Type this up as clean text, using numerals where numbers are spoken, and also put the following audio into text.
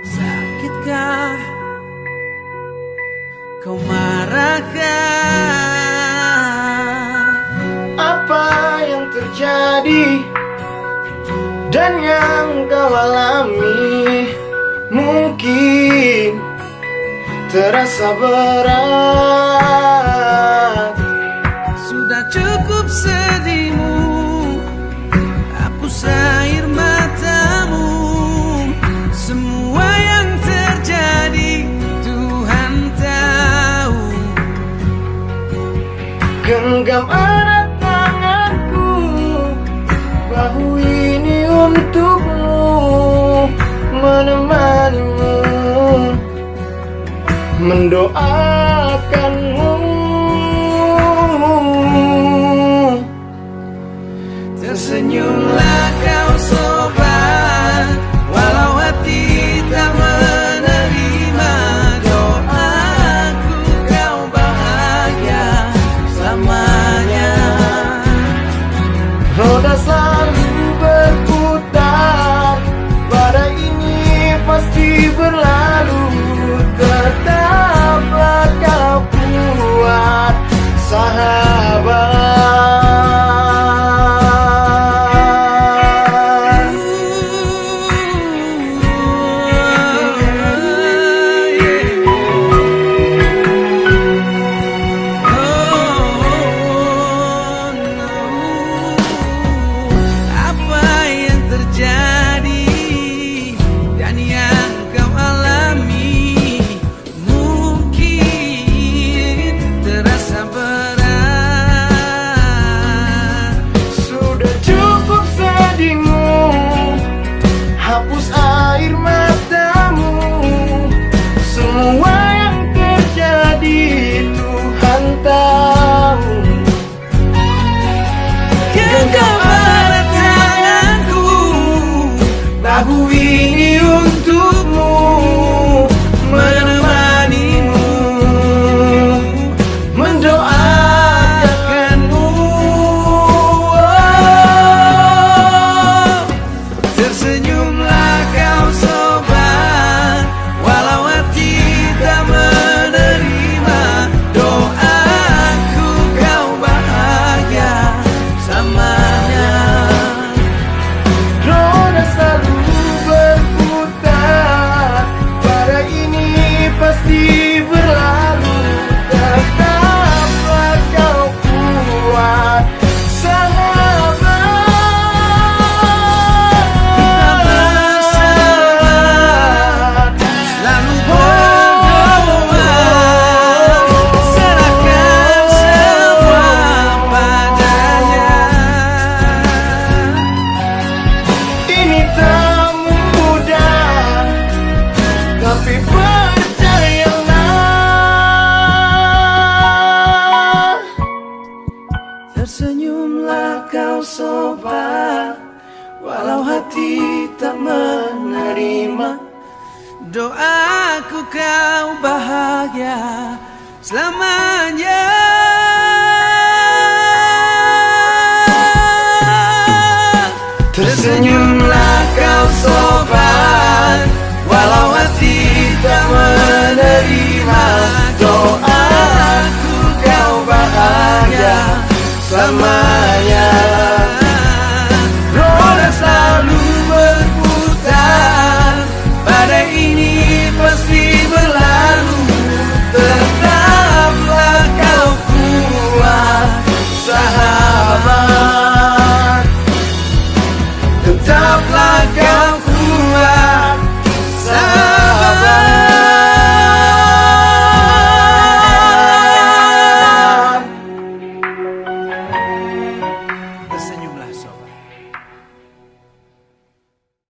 Sakitkah? Kau marahkah? Apa yang terjadi dan yang kau alami mungkin terasa berat. Sudah cukup sedihmu, hapus air matamu. Semua yang terjadi Tuhan tahu. Genggam erat tanganku, bahu ini untukmu, menemanimu, mendoakanmu. Tersenyumlah kau sobat, walau hati tak menerima doaku, kau bahagia selamanya. Roda selalu berputar, badai ini pasti berlalu. Tetaplah kau kuat, sahabat. Hapus air matamu, semua yang terjadi Tuhan tahu. Genggam erat tanganku, bahu ini untukmu, menemanimu, mendoakanmu. Tersenyumlah kau sobat, walau hati tak menerima doaku, kau bahagia selamanya. Roda selalu berputar, badai ini pasti berlalu. Tetaplah kau kuat, sahabat. Selalu berdoa, serahkan semua padanya. Ini tak mudah, tapi percayalah. Tersenyumlah kau sobat, walau hati tak menerima doaku, kau bahagia selamanya. Tersenyumlah kau sobat,